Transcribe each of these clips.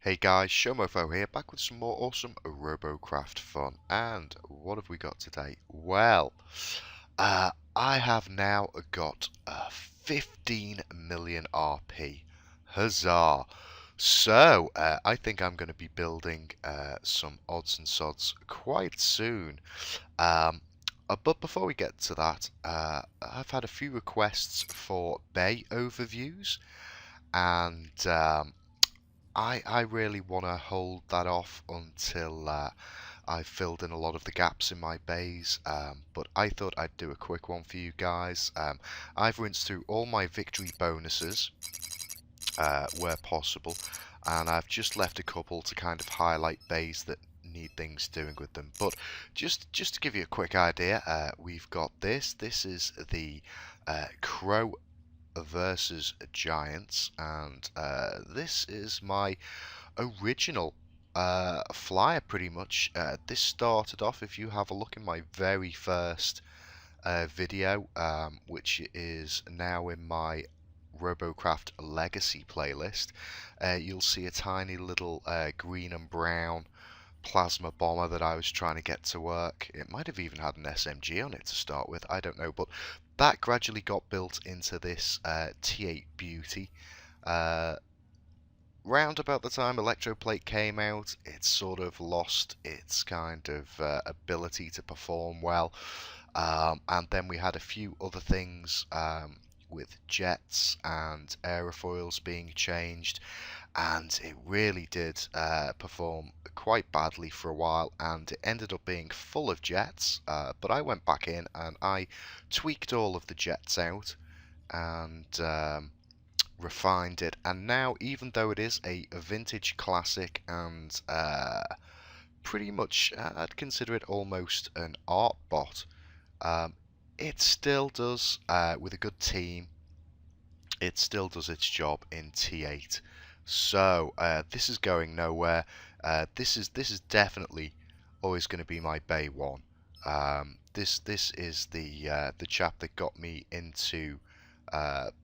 Hey guys, Showmofo here, back with some more awesome Robocraft fun. And what have we got today? Well, I have now got 15 million RP. Huzzah! So, I think I'm going to be building some odds and sods quite soon. But before we get to that, I've had a few requests for bay overviews, and I really want to hold that off until I've filled in a lot of the gaps in my bays, but I thought I'd do a quick one for you guys. I've rinsed through all my victory bonuses where possible, and I've just left a couple to kind of highlight bays that need things doing with them. But just to give you a quick idea, we've got this. This is the Crow Versus Giants, and this is my original flyer pretty much. This started off, if you have a look in my very first video, which is now in my Robocraft Legacy playlist, you'll see a tiny little green and brown plasma bomber that I was trying to get to work. It might have even had an SMG on it to start with, I don't know, but that gradually got built into this T8 Beauty. Round about the time Electroplate came out, it sort of lost its kind of ability to perform well. And then we had a few other things with jets and aerofoils being changed, and it really did perform quite badly for a while, and it ended up being full of jets. But I went back in and I tweaked all of the jets out and refined it, and now, even though it is a vintage classic and pretty much I'd consider it almost an art bot, it still does, with a good team, it still does its job in T8. So this is going nowhere. This is definitely always going to be my Bay 1. This is the chap that got me into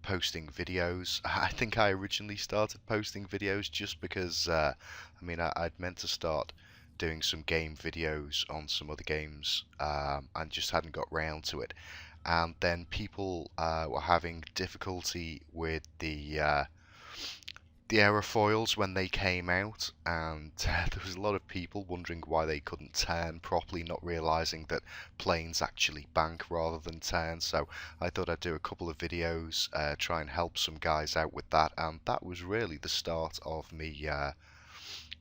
posting videos. I think I originally started posting videos just because I mean, I'd meant to start doing some game videos on some other games, and just hadn't got round to it. And then people were having difficulty with the aerofoils when they came out, and there was a lot of people wondering why they couldn't turn properly, not realizing that planes actually bank rather than turn. So I thought I'd do a couple of videos, try and help some guys out with that, and that was really the start of me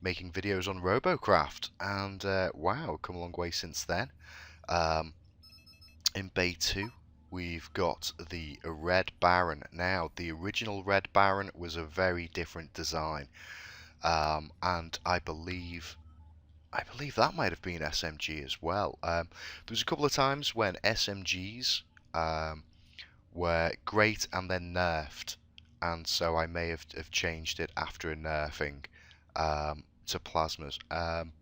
making videos on Robocraft. And wow, come a long way since then. In Bay 2, we've got the Red Baron. Now, the original Red Baron was a very different design, and I believe that might have been SMG as well. There was a couple of times when SMGs were great and then nerfed, and so I may have changed it after a nerfing to plasmas.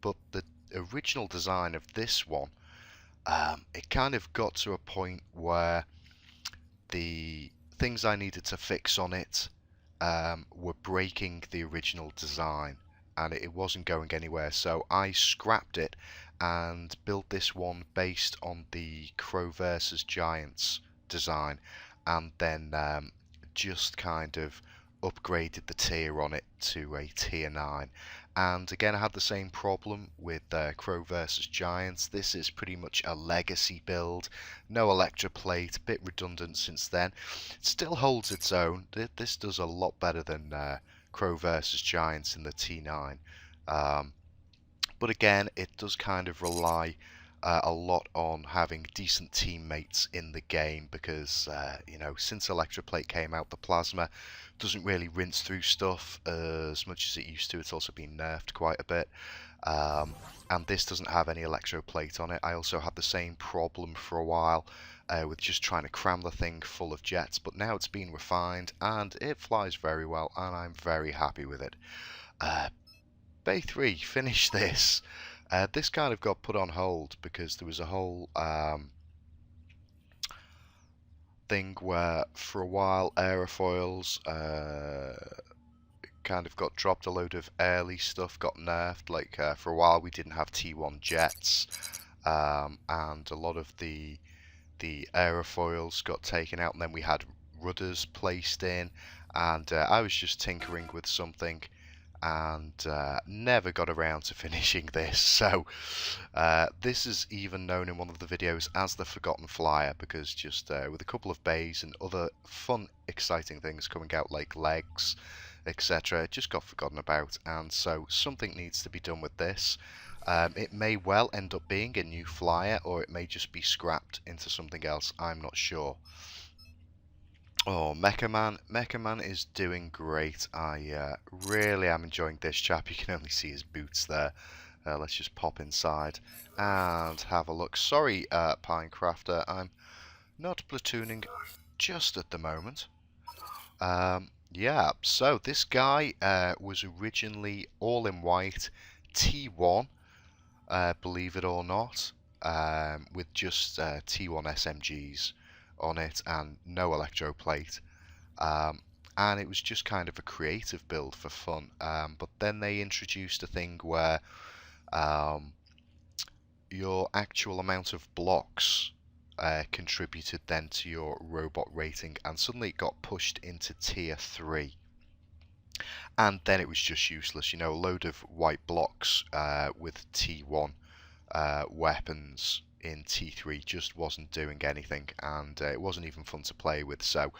But the original design of this one, it kind of got to a point where the things I needed to fix on it were breaking the original design, and it wasn't going anywhere. So I scrapped it and built this one based on the Crow versus Giants design, and then just kind of upgraded the tier on it to a tier 9. And again, I had the same problem with Crow versus Giants. This is pretty much a legacy build, no electroplate, a bit redundant since then. It still holds its own. This does a lot better than Crow versus Giants in the T9. But again, it does kind of rely a lot on having decent teammates in the game, because you know, since Electroplate came out, the plasma doesn't really rinse through stuff as much as it used to. It's also been nerfed quite a bit, and this doesn't have any Electroplate on it. I also had the same problem for a while with just trying to cram the thing full of jets, but now it's been refined and it flies very well, and I'm very happy with it. Bay 3, finish this. This kind of got put on hold because there was a whole thing where for a while aerofoils kind of got dropped. A load of early stuff got nerfed. Like for a while we didn't have T1 jets, and a lot of the aerofoils got taken out, and then we had rudders placed in, and I was just tinkering with something and never got around to finishing this. So this is even known in one of the videos as the Forgotten Flyer, because just with a couple of bays and other fun exciting things coming out like legs, etc., it just got forgotten about, and so something needs to be done with this. It may well end up being a new flyer, or it may just be scrapped into something else, I'm not sure. Oh, Mecha Man is doing great. I really am enjoying this chap. You can only see his boots there. Let's just pop inside and have a look. Sorry, Pinecrafter, I'm not platooning just at the moment. Yeah, so this guy was originally all in white, T1, believe it or not, with just T1 SMGs on it and no electroplate. And it was just kind of a creative build for fun. But then they introduced a thing where your actual amount of blocks contributed then to your robot rating, and suddenly it got pushed into tier 3. And then it was just useless, you know, a load of white blocks with T1 weapons in T3 just wasn't doing anything, and it wasn't even fun to play with. So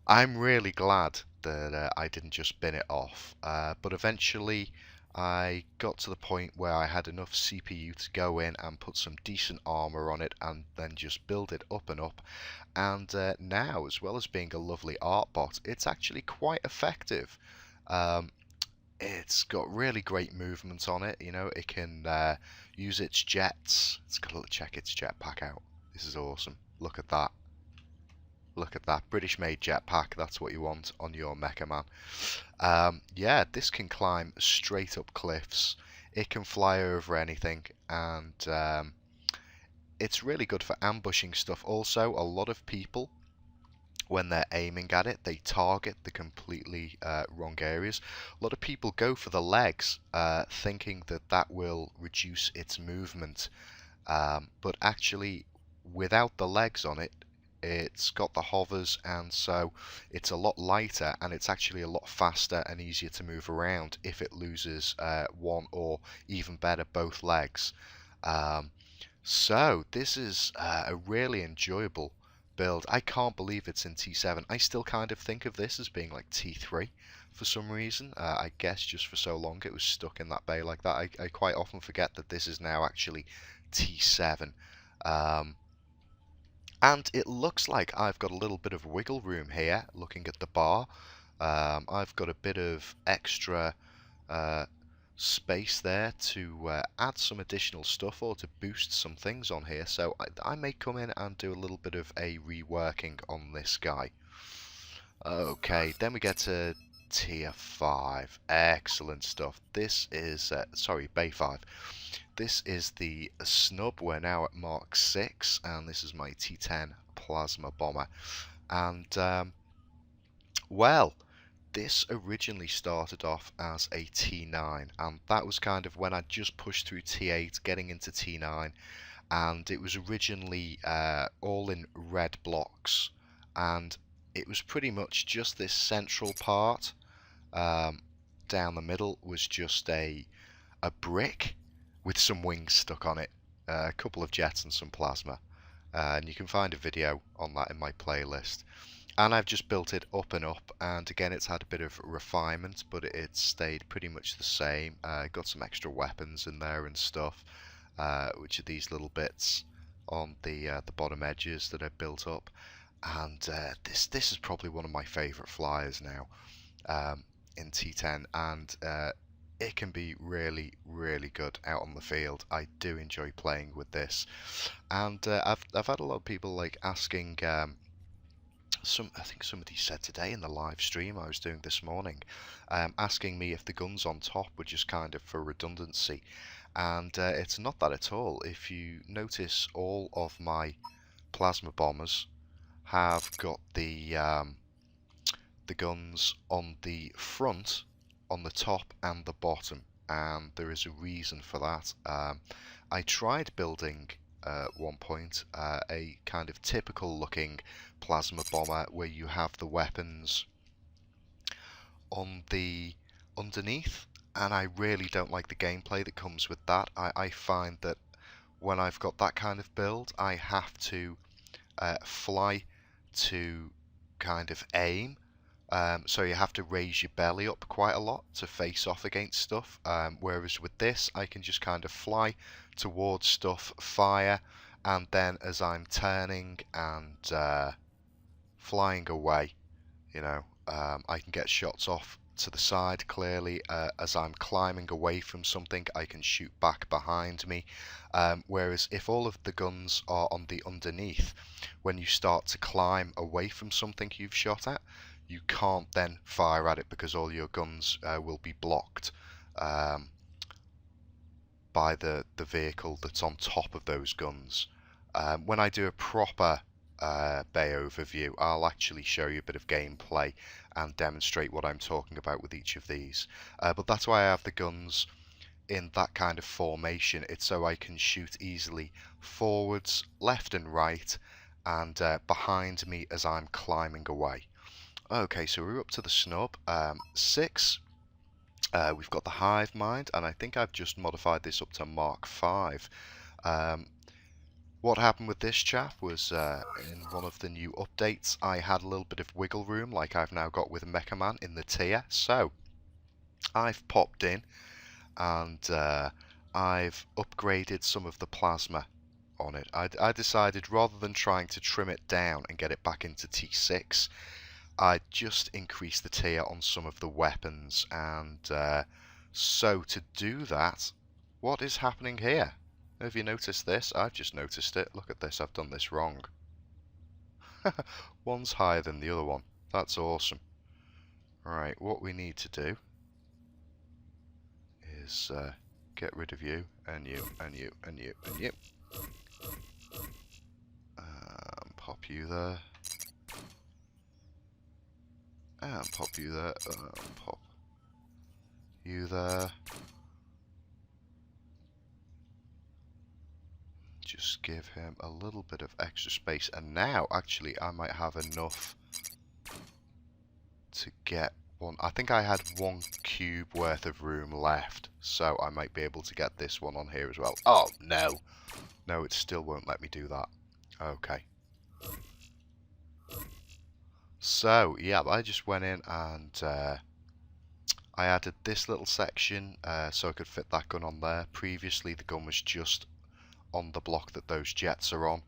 I'm really glad that I didn't just bin it off, but eventually I got to the point where I had enough CPU to go in and put some decent armor on it and then just build it up and up, and now, as well as being a lovely art bot, it's actually quite effective. It's got really great movement on it, you know, it can use its jets. Let's go check its jetpack out. This is awesome. Look at that. Look at that. British made jetpack, that's what you want on your Mecha Man. Yeah, this can climb straight up cliffs. It can fly over anything, and it's really good for ambushing stuff. Also, a lot of people, when they're aiming at it, they target the completely wrong areas. A lot of people go for the legs, thinking that that will reduce its movement, but actually, without the legs on it, it's got the hovers, and so it's a lot lighter, and it's actually a lot faster and easier to move around if it loses one, or even better, both legs. So this is a really enjoyable build. I can't believe it's in T7. I still kind of think of this as being like T3 for some reason. I guess just for so long it was stuck in that bay like that. I quite often forget that this is now actually T7. And it looks like I've got a little bit of wiggle room here, looking at the bar. I've got a bit of extra space there to add some additional stuff or to boost some things on here, so I may come in and do a little bit of a reworking on this guy. Okay, then we get to tier 5. Excellent stuff. This is, sorry, Bay 5. This is the snub. We're now at Mark 6, and this is my T10 plasma bomber. And, well, this originally started off as a T9, and that was kind of when I just pushed through T8, getting into T9, and it was originally all in red blocks, and it was pretty much just this central part. Down the middle was just a brick with some wings stuck on it, a couple of jets and some plasma, and you can find a video on that in my playlist. And I've just built it up and up, and again it's had a bit of refinement, but it's stayed pretty much the same. Got some extra weapons in there and stuff, which are these little bits on the bottom edges that I've built up. And this is probably one of my favourite flyers now in T10, and it can be really, really good out on the field. I do enjoy playing with this, and I've had a lot of people like asking. I think somebody said today in the live stream I was doing this morning, asking me if the guns on top were just kind of for redundancy, and it's not that at all. If you notice, all of my plasma bombers have got the guns on the front on the top and the bottom, and there is a reason for that. I tried building at one point a kind of typical looking plasma bomber where you have the weapons on the underneath, and I really don't like the gameplay that comes with that. I find that when I've got that kind of build, I have to fly to kind of aim. So you have to raise your belly up quite a lot to face off against stuff. Whereas with this, I can just kind of fly towards stuff, fire, and then as I'm turning and flying away, I can get shots off to the side clearly. As I'm climbing away from something, I can shoot back behind me. Whereas if all of the guns are on the underneath, when you start to climb away from something you've shot at, you can't then fire at it because all your guns will be blocked by the vehicle that's on top of those guns. When I do a proper bay overview, I'll actually show you a bit of gameplay and demonstrate what I'm talking about with each of these. But that's why I have the guns in that kind of formation. It's so I can shoot easily forwards, left and right, and behind me as I'm climbing away. Okay, so we're up to the snub. 6. We've got the hive mind, and I think I've just modified this up to Mark 5. What happened with this chap was in one of the new updates, I had a little bit of wiggle room like I've now got with Mecha Man in the tier. So I've popped in and I've upgraded some of the plasma on it. I decided rather than trying to trim it down and get it back into T6, I just increased the tier on some of the weapons, and so to do that, what is happening here? Have you noticed this? I've just noticed it. Look at this, I've done this wrong. One's higher than the other one. That's awesome. Right, what we need to do is get rid of you, and you, and you, and you, and you. Pop you there. And pop you there, pop you there. Just give him a little bit of extra space, and now actually I might have enough to get one. I think I had 1 cube worth of room left, so I might be able to get this one on here as well. Oh no, no, it still won't let me do that. Okay. So, yeah, I just went in and I added this little section so I could fit that gun on there. Previously, the gun was just on the block that those jets are on,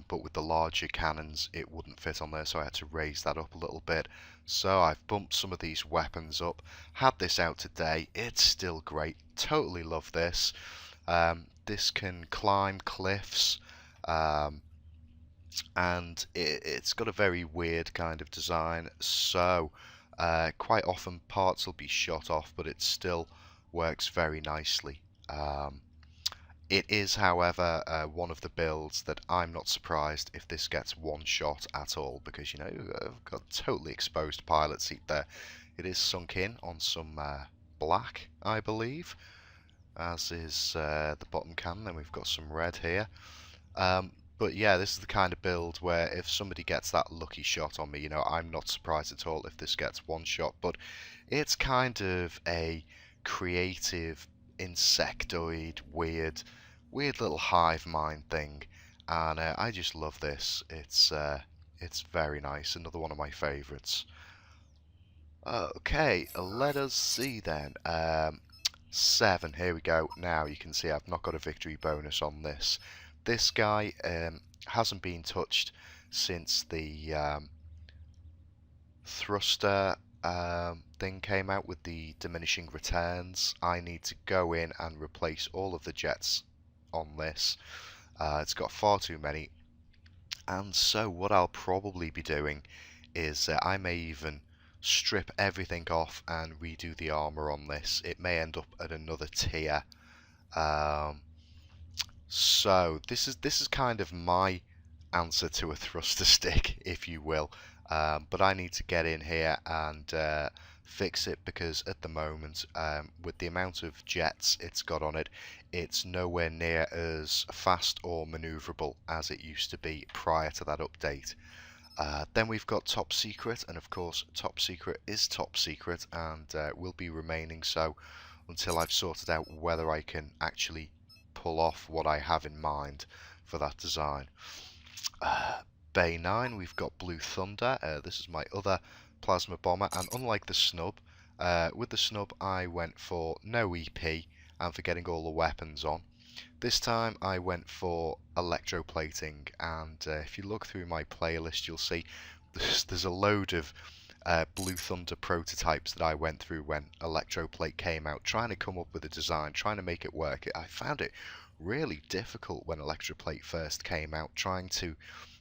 but with the larger cannons, it wouldn't fit on there, so I had to raise that up a little bit. So I've bumped some of these weapons up. Had this out today. It's still great. Totally love this. This can climb cliffs. And it's got a very weird kind of design, so quite often parts will be shot off, but it still works very nicely. It is, however, one of the builds that I'm not surprised if this gets one shot at all, because, you know, I've got a totally exposed pilot seat there. It is sunk in on some black, I believe, as is the bottom cannon, and we've got some red here. But yeah, this is the kind of build where if somebody gets that lucky shot on me, you know, I'm not surprised at all if this gets one shot. But it's kind of a creative, insectoid, weird little hive mind thing, and I just love this. It's very nice. Another one of my favourites. Okay, let us see then. 7. Here we go. Now you can see I've not got a victory bonus on this. This guy hasn't been touched since the thruster thing came out with the diminishing returns. I need to go in and replace all of the jets on this. It's got far too many. And so what I'll probably be doing is I may even strip everything off and redo the armor on this. It may end up at another tier. So this is kind of my answer to a thruster stick, if you will. But I need to get in here and fix it, because at the moment, with the amount of jets it's got on it, it's nowhere near as fast or maneuverable as it used to be prior to that update. Then we've got Top Secret, and of course Top Secret is Top Secret, and will be remaining so until I've sorted out whether I can actually pull off what I have in mind for that design. Bay 9, we've got Blue Thunder. This is my other plasma bomber, and unlike the snub, with the snub I went for no EP and for getting all the weapons on. This time I went for electroplating, and if you look through my playlist you'll see there's a load of Blue Thunder prototypes that I went through when electroplate came out, trying to come up with a design, trying to make it work. I found it really difficult when electroplate first came out, trying to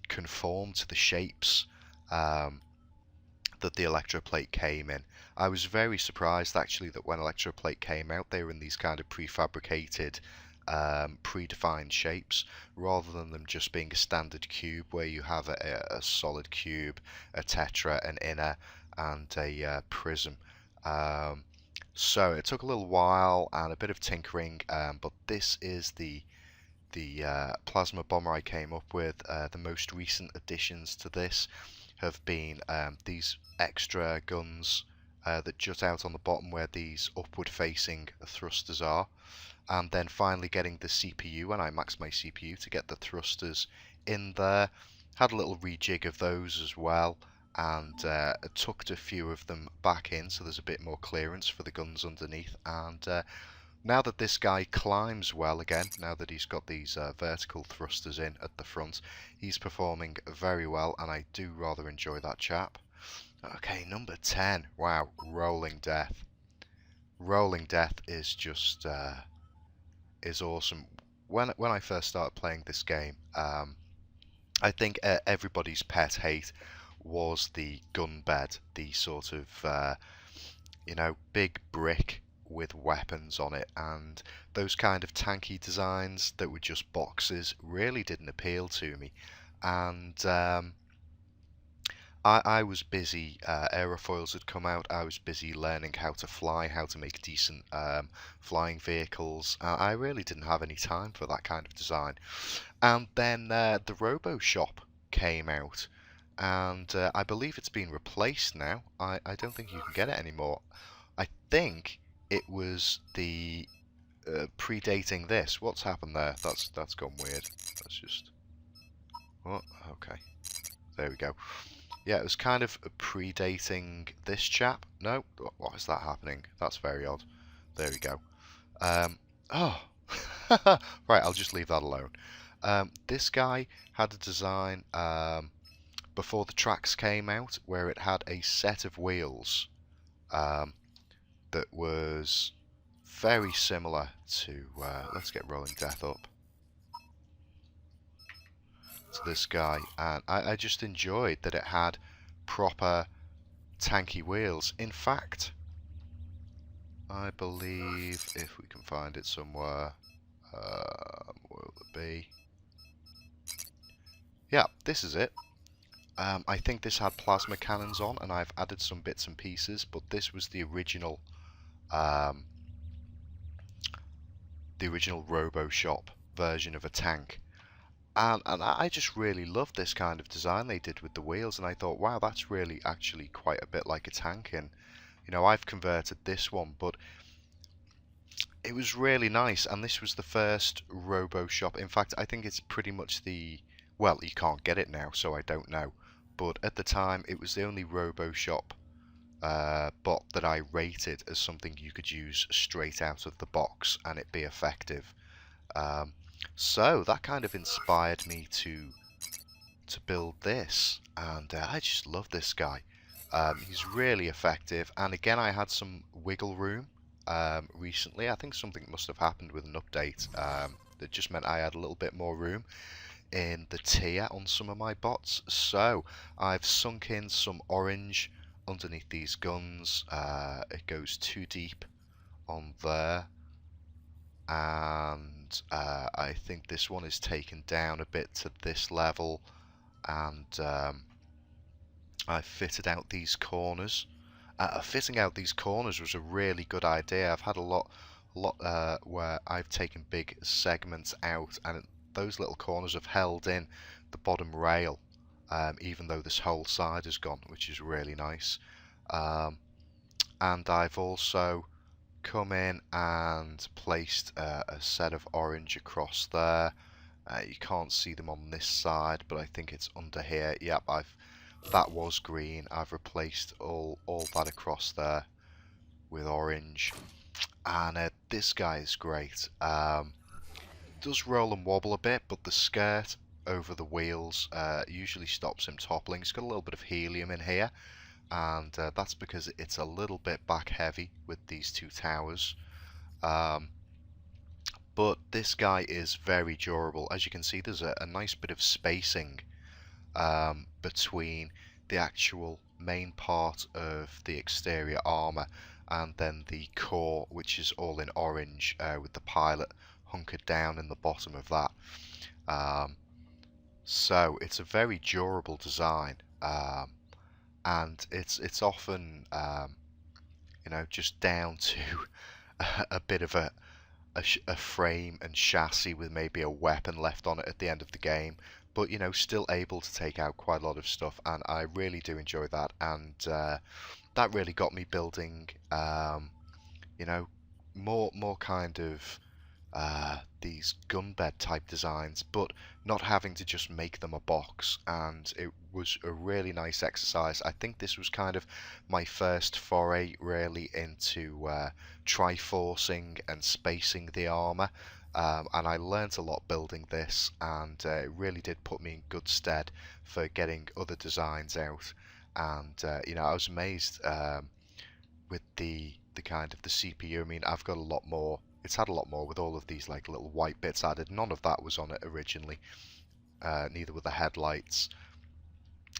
conform to the shapes that the electroplate came in. I was very surprised actually that when electroplate came out they were in these kind of prefabricated predefined shapes, rather than them just being a standard cube where you have a solid cube, a tetra, an inner, and a prism. So it took a little while and a bit of tinkering, but this is the plasma bomber I came up with. The most recent additions to this have been these extra guns that jut out on the bottom where these upward facing thrusters are, and then finally getting the CPU, and I maxed my CPU to get the thrusters in there. Had a little rejig of those as well, and tucked a few of them back in so there's a bit more clearance for the guns underneath. And now that this guy climbs well again, now that he's got these vertical thrusters in at the front, he's performing very well, and I do rather enjoy that chap. Okay, number 10. Wow, Rolling Death. Rolling Death is just is awesome. When I first started playing this game, I think everybody's pet hate was the gun bed, the sort of you know, big brick with weapons on it, and those kind of tanky designs that were just boxes really didn't appeal to me. And I was busy, aerofoils had come out, I was busy learning how to fly, how to make decent flying vehicles. I really didn't have any time for that kind of design. And then the Robo Shop came out, and I believe it's been replaced now. I don't think you can get it anymore. I think it was the predating this. What's happened there? That's gone weird. Let's just... Oh, okay. There we go. Yeah, it was kind of predating this chap. No, what is that happening? That's very odd. There we go. Oh, right, I'll just leave that alone. This guy had a design before the tracks came out where it had a set of wheels that was very similar to... let's get Rolling Death up. To this guy, and I just enjoyed that it had proper tanky wheels. In fact, I believe if we can find it somewhere, where will it be? Yeah, this is it. I think this had plasma cannons on, and I've added some bits and pieces, but this was the original Robo Shop version of a tank. And I just really loved this kind of design they did with the wheels, and I thought, wow, that's really actually quite a bit like a tank. And you know, I've converted this one, but it was really nice. And this was the first Robo Shop. In fact, I think it's pretty much the... well, you can't get it now, so I don't know. But at the time, it was the only Robo Shop bot that I rated as something you could use straight out of the box and it be effective. So that kind of inspired me to build this, and I just love this guy. He's really effective, and again I had some wiggle room recently. I think something must have happened with an update that just meant I had a little bit more room in the tier on some of my bots. So I've sunk in some orange underneath these guns. It goes too deep on there, and I think this one is taken down a bit to this level, and I fitted out these corners, fitting out these corners was a really good idea. I've had a lot where I've taken big segments out, and those little corners have held in the bottom rail, even though this whole side is gone, which is really nice. And I've also come in and placed a set of orange across there. You can't see them on this side, but I think it's under here. Yep, that was green. I've replaced all that across there with orange. And this guy is great. Does roll and wobble a bit, but the skirt over the wheels usually stops him toppling. It's got a little bit of helium in here, and that's because it's a little bit back heavy with these two towers. But this guy is very durable. As you can see, there's a nice bit of spacing between the actual main part of the exterior armor and then the core, which is all in orange, with the pilot hunkered down in the bottom of that. So it's a very durable design, and it's often just down to a bit of a frame and chassis with maybe a weapon left on it at the end of the game, but still able to take out quite a lot of stuff, and I really do enjoy that. And that really got me building more kind of these gunbed type designs, but not having to just make them a box. And it was a really nice exercise. I think this was kind of my first foray really into triforcing and spacing the armor, and I learnt a lot building this, and it really did put me in good stead for getting other designs out. And I was amazed with the kind of the CPU. I mean, I've got a lot more. It's had a lot more with all of these like little white bits added. None of that was on it originally. Neither were the headlights.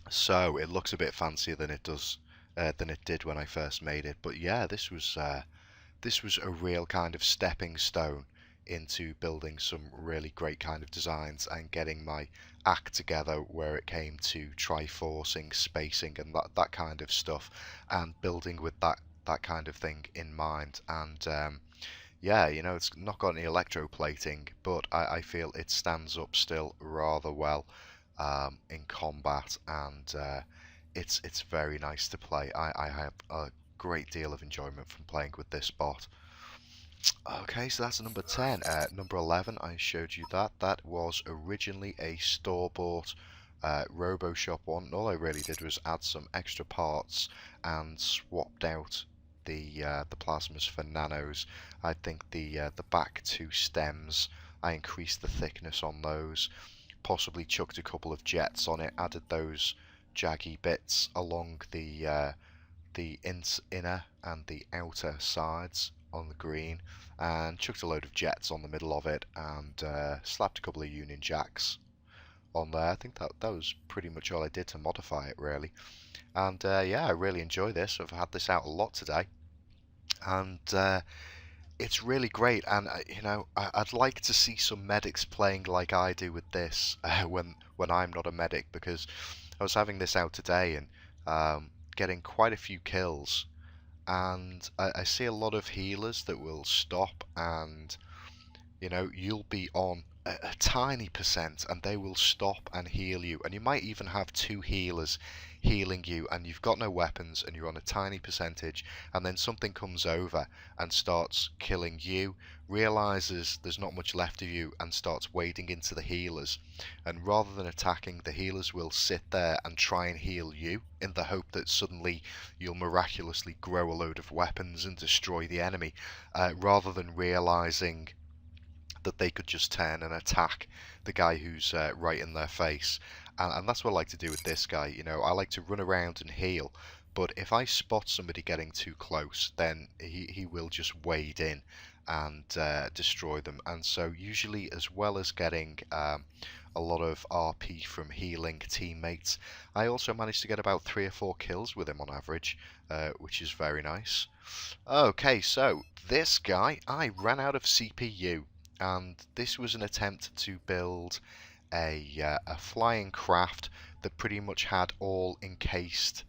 So it looks a bit fancier than it did when I first made it. But yeah, this was a real kind of stepping stone into building some really great kind of designs and getting my act together where it came to triforcing, spacing, and that kind of stuff, and building with that kind of thing in mind. And yeah, it's not got any electroplating, but I feel it stands up still rather well in combat, and it's very nice to play. I have a great deal of enjoyment from playing with this bot. Okay, so that's number 10. Number 11, I showed you that. That was originally a store-bought RoboShop one. All I really did was add some extra parts and swapped out the plasmas for nanos. I think the back two stems, I increased the thickness on those, possibly chucked a couple of jets on it, added those jaggy bits along the inner and the outer sides on the green, and chucked a load of jets on the middle of it, and slapped a couple of Union Jacks on there. I think that was pretty much all I did to modify it, really. And yeah, I really enjoy this. I've had this out a lot today, and it's really great. And I'd like to see some medics playing like I do with this when I'm not a medic, because I was having this out today and getting quite a few kills, and I see a lot of healers that will stop, and you'll be on a tiny percent and they will stop and heal you, and you might even have two healers healing you, and you've got no weapons and you're on a tiny percentage, and then something comes over and starts killing you, realizes there's not much left of you, and starts wading into the healers, and rather than attacking, the healers will sit there and try and heal you in the hope that suddenly you'll miraculously grow a load of weapons and destroy the enemy, rather than realizing that they could just turn and attack the guy who's right in their face. And that's what I like to do with this guy. I like to run around and heal, but if I spot somebody getting too close, then he will just wade in and destroy them. And so usually, as well as getting a lot of RP from healing teammates, I also managed to get about 3 or 4 kills with him on average, which is very nice. Okay, so this guy, I ran out of CPU, and this was an attempt to build a flying craft that pretty much had all encased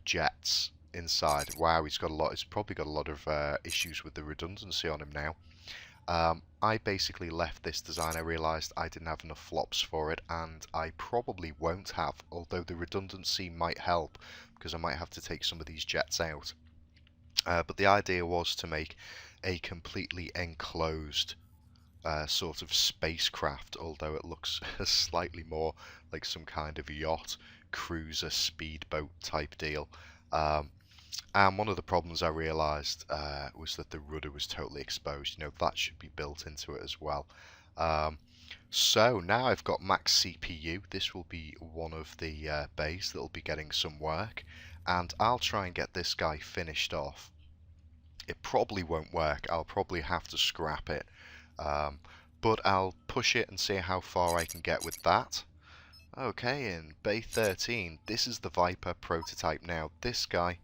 jets inside. Wow, he's probably got a lot of issues with the redundancy on him now. I basically left this design. I realised I didn't have enough flops for it, and I probably won't have, although the redundancy might help, because I might have to take some of these jets out. But the idea was to make a completely enclosed sort of spacecraft, although it looks slightly more like some kind of yacht, cruiser, speedboat type deal. And one of the problems I realised was that the rudder was totally exposed. You know, that should be built into it as well. So now I've got max CPU. This will be one of the bays that will be getting some work, and I'll try and get this guy finished off. It probably won't work. I'll probably have to scrap it. But I'll push it and see how far I can get with that. Okay, in Bay 13, this is the Viper prototype now. This guy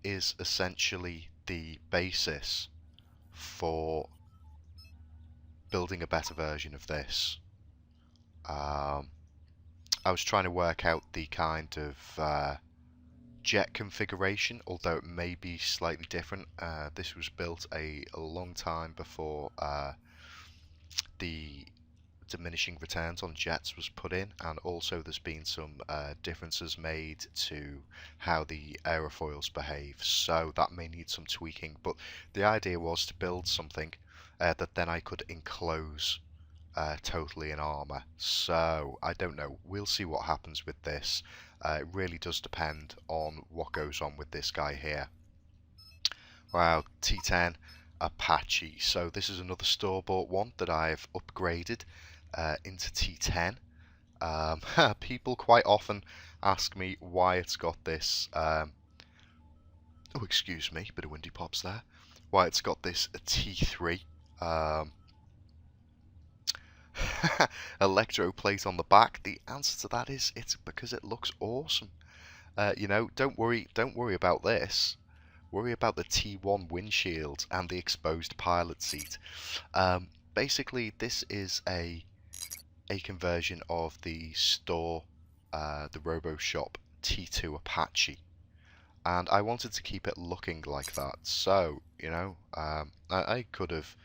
is essentially the basis for building a better version of this. I was trying to work out the kind of jet configuration, although it may be slightly different. This was built a long time before the diminishing returns on jets was put in, and also there's been some differences made to how the aerofoils behave, so that may need some tweaking. But the idea was to build something that then I could enclose totally in armor. So I don't know, we'll see what happens with this. It really does depend on what goes on with this guy here. Wow, T10 Apache. So this is another store-bought one that I've upgraded into T10. People quite often ask me why it's got this oh, excuse me, bit of windy pops there, why it's got this T3 electroplate on the back. The answer to that is it's because it looks awesome. You know, don't worry about this. Worry about the T1 windshield and the exposed pilot seat. Basically, this is a conversion of the store, the RoboShop T2 Apache, and I wanted to keep it looking like that. So, you know, I could have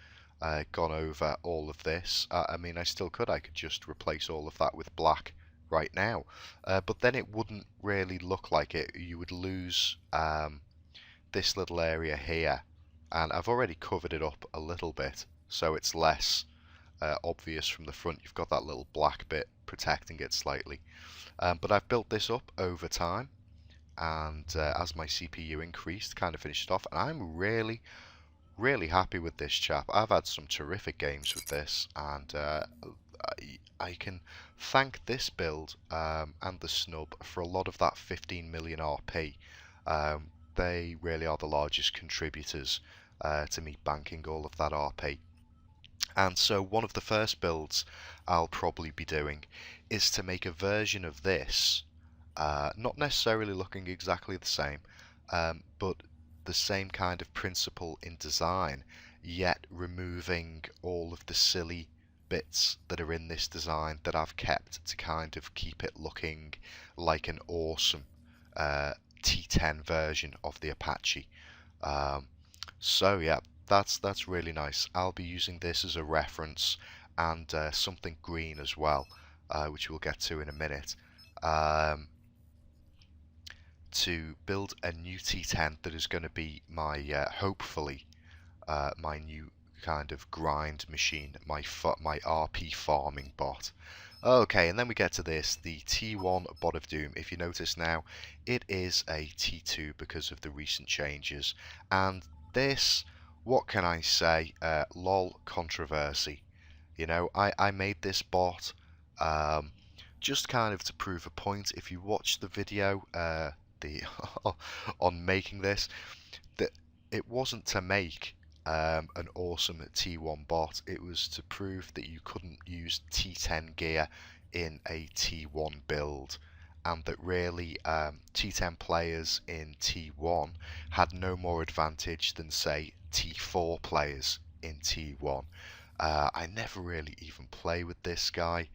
gone over all of this. I mean, I still could. I could just replace all of that with black right now, but then it wouldn't really look like it. You would lose this little area here, and I've already covered it up a little bit, so it's less obvious from the front. You've got that little black bit protecting it slightly, but I've built this up over time, and as my CPU increased, kind of finished it off, and I'm really happy with this chap. I've had some terrific games with this, and I can thank this build and the snub for a lot of that 15 million RP. They really are the largest contributors to me banking all of that RP. And so one of the first builds I'll probably be doing is to make a version of this, not necessarily looking exactly the same, but the same kind of principle in design, yet removing all of the silly bits that are in this design that I've kept to kind of keep it looking like an awesome T10 version of the Apache. So yeah, that's really nice. I'll be using this as a reference, and something green as well, which we'll get to in a minute, to build a new T10 that is going to be my hopefully my new kind of grind machine, my RP farming bot. Okay, and then we get to this, the T1 Bot of Doom. If you notice now, it is a T2 because of the recent changes. And this, what can I say, lol controversy. You know, I made this bot just kind of to prove a point. If you watch the video on making this, that it wasn't to make an awesome T1 bot. It was to prove that you couldn't use T10 gear in a T1 build, and that really T10 players in T1 had no more advantage than, say, T4 players in T1. I never really even play with this guy,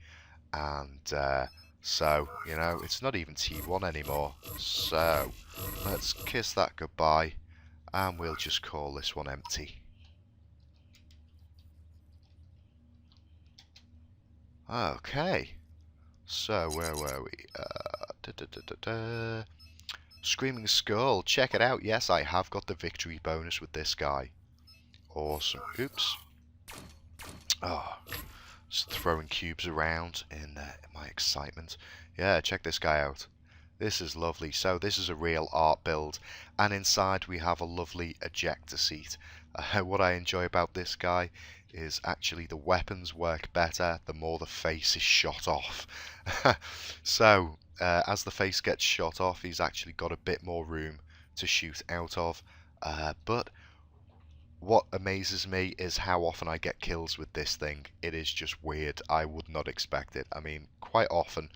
and So, you know, it's not even T1 anymore. So, let's kiss that goodbye, and we'll just call this one empty. Okay. So, where were we? Screaming Skull. Check it out. Yes, I have got the victory bonus with this guy. Awesome. Oops. Oh, just throwing cubes around in my excitement. Yeah, check this guy out. This is lovely. So this is a real art build, and inside we have a lovely ejector seat. What I enjoy about this guy is actually the weapons work better the more the face is shot off. So as the face gets shot off, he's actually got a bit more room to shoot out of. But what amazes me is how often I get kills with this thing. It is just weird. I would not expect it. I mean, quite often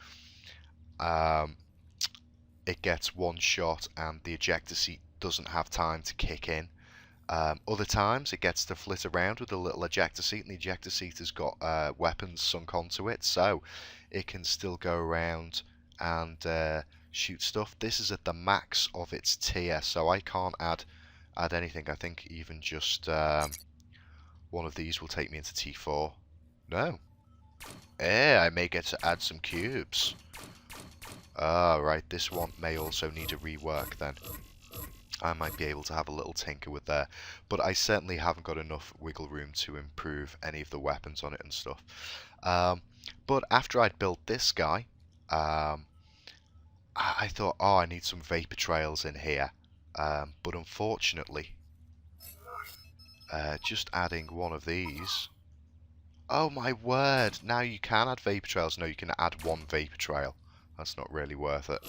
it gets one shot and the ejector seat doesn't have time to kick in. Other times it gets to flit around with a little ejector seat, and the ejector seat has got weapons sunk onto it, so it can still go around and shoot stuff. This is at the max of its tier, so I can't add anything. I think even just one of these will take me into T4. No. I may get to add some cubes. Right, this one may also need a rework then. I might be able to have a little tinker with there, but I certainly haven't got enough wiggle room to improve any of the weapons on it and stuff. But after I'd built this guy, I thought, oh, I need some vapor trails in here. But unfortunately, just adding one of these. Oh my word! Now you can add vapor trails. No, you can add one vapor trail. That's not really worth it.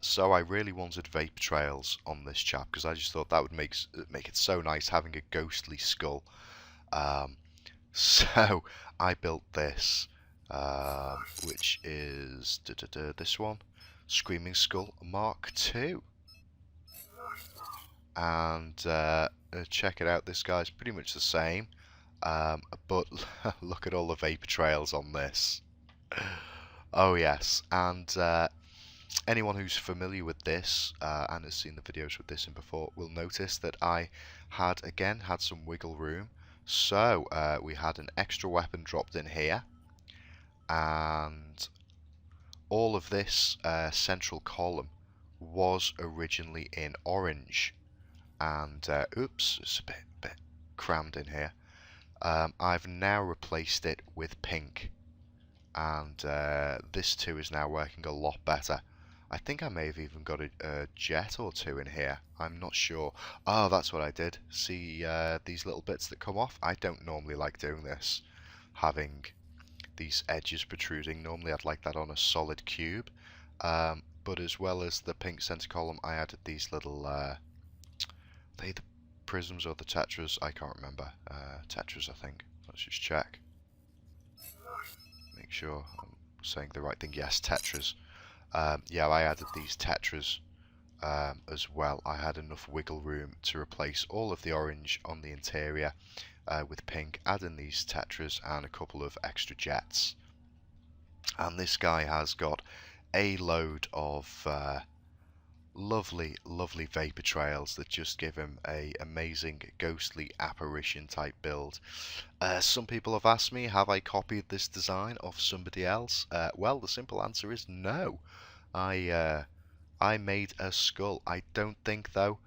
So I really wanted vapor trails on this chap because I just thought that would make it so nice having a ghostly skull. So I built this, which is this one, Screaming Skull Mark II. And check it out, this guy's pretty much the same, but look at all the vapor trails on this. Oh yes, and anyone who's familiar with this and has seen the videos with this in before will notice that I had some wiggle room. So we had an extra weapon dropped in here, and all of this central column was originally in orange. And oops, it's a bit crammed in here. I've now replaced it with pink, and this too is now working a lot better. I think I may have even got a jet or two in here. I'm not sure. Oh, that's what I did. See these little bits that come off? I don't normally like doing this, having these edges protruding. Normally I'd like that on a solid cube. But as well as the pink center column, I added these little, are they the prisms or the tetras? I can't remember. Tetras, I think. Let's just check. Make sure I'm saying the right thing. Yes, tetras. Yeah, I added these tetras as well. I had enough wiggle room to replace all of the orange on the interior with pink, add in these tetras and a couple of extra jets. And this guy has got a load of lovely vapor trails that just give him a amazing ghostly apparition type build. Some people have asked me, have I copied this design off somebody else? Well, the simple answer is no. I made a skull. I don't think though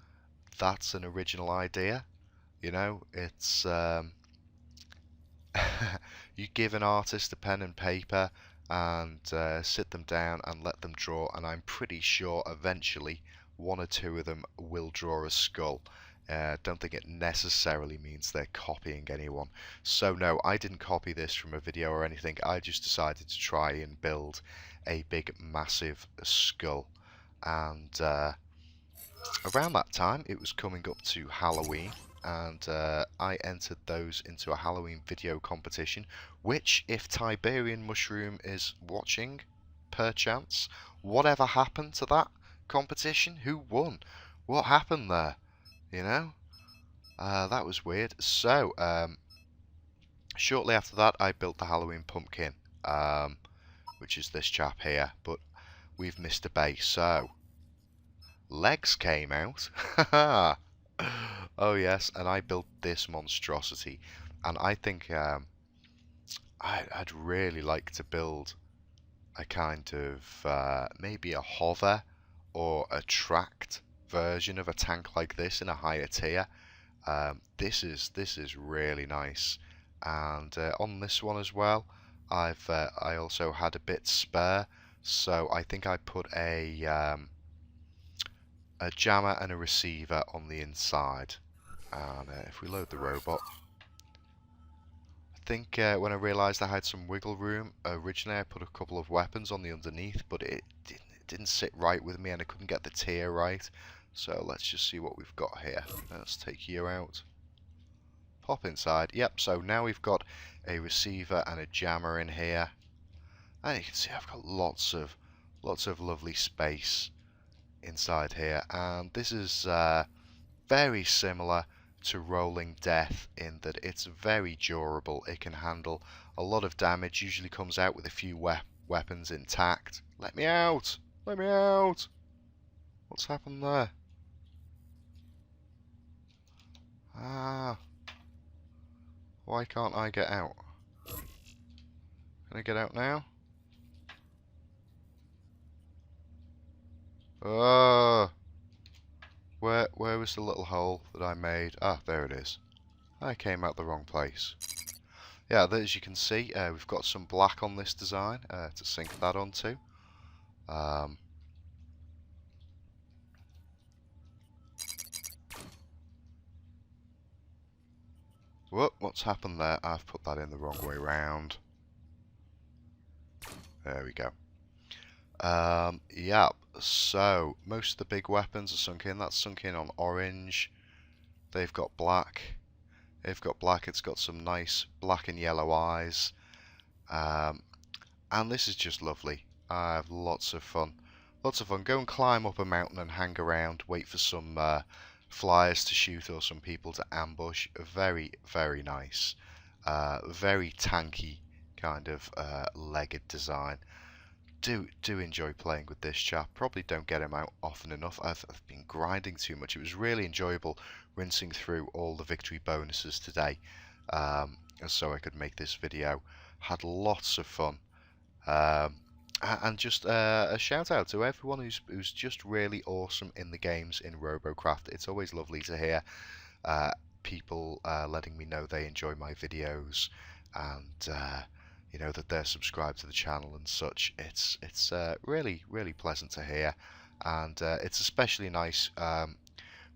that's an original idea. You know, it's you give an artist a pen and paper and sit them down and let them draw, and I'm pretty sure eventually one or two of them will draw a skull. Don't think it necessarily means they're copying anyone. So no, I didn't copy this from a video or anything. I just decided to try and build a big massive skull. And around that time it was coming up to Halloween, and I entered those into a Halloween video competition, which, if Tiberian Mushroom is watching, perchance, whatever happened to that competition? Who won? What happened there? You know? That was weird. So, shortly after that, I built the Halloween pumpkin, which is this chap here, but we've missed a base, so legs came out. Oh yes, and I built this monstrosity, and I think I'd really like to build a kind of maybe a hover or a tracked version of a tank like this in a higher tier. This is really nice, and on this one as well, I also had a bit spare, so I think I put a jammer and a receiver on the inside. And if we load the robot, I think when I realised I had some wiggle room, originally I put a couple of weapons on the underneath, but it didn't sit right with me and I couldn't get the tier right. So let's just see what we've got here. Let's take you out. Pop inside. Yep, so now we've got a receiver and a jammer in here. And you can see I've got lots of lovely space inside here. And this is very similar to Rolling Death in that it's very durable. It can handle a lot of damage, usually comes out with a few weapons intact. Let me out! Let me out! What's happened there? Ah, why can't I get out? Can I get out now? Oh, where was the little hole that I made? Ah, there it is. I came out the wrong place. Yeah, as you can see, we've got some black on this design to sink that onto. Whoop, what's happened there? I've put that in the wrong way round. There we go. Yeah, so most of the big weapons are sunk in. That's sunk in on orange. They've got black. They've got black. It's got some nice black and yellow eyes. And this is just lovely. I have lots of fun. Lots of fun. Go and climb up a mountain and hang around. Wait for some flyers to shoot or some people to ambush. Very, very nice. Very tanky kind of legged design. Do enjoy playing with this chap. Probably don't get him out often enough. I've been grinding too much. It was really enjoyable rinsing through all the victory bonuses today, so I could make this video. Had lots of fun, and just a shout out to everyone who's just really awesome in the games in Robocraft. It's always lovely to hear people letting me know they enjoy my videos and you know, that they're subscribed to the channel and such. It's really pleasant to hear, and it's especially nice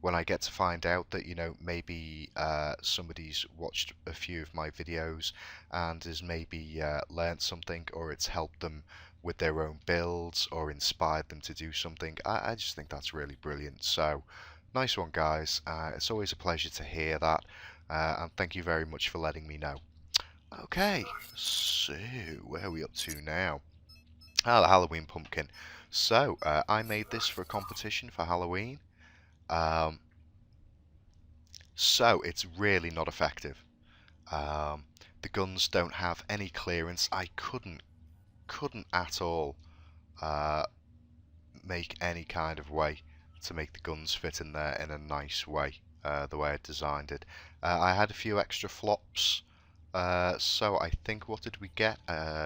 when I get to find out that, you know, maybe somebody's watched a few of my videos and has maybe learned something, or it's helped them with their own builds or inspired them to do something. I just think that's really brilliant. So nice one, guys. It's always a pleasure to hear that, and thank you very much for letting me know. Okay, so where are we up to now? Ah, the Halloween pumpkin. So, I made this for a competition for Halloween. So, it's really not effective. The guns don't have any clearance. I couldn't at all make any kind of way to make the guns fit in there in a nice way, the way I designed it. I had a few extra flops. So I think, what did we get?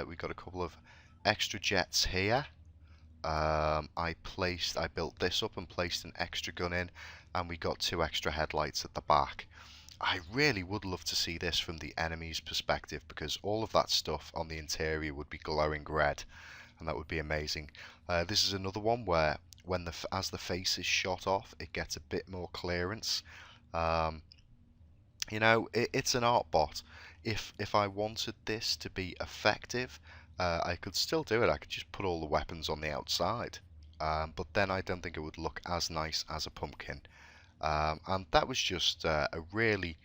We got a couple of extra jets here. I built this up and placed an extra gun in, and we got 2 extra headlights at the back. I really would love to see this from the enemy's perspective, because all of that stuff on the interior would be glowing red, and that would be amazing. This is another one where as the face is shot off, it gets a bit more clearance. You know, it's an art bot. If I wanted this to be effective, I could still do it. I could just put all the weapons on the outside, but then I don't think it would look as nice as a pumpkin. And that was just a really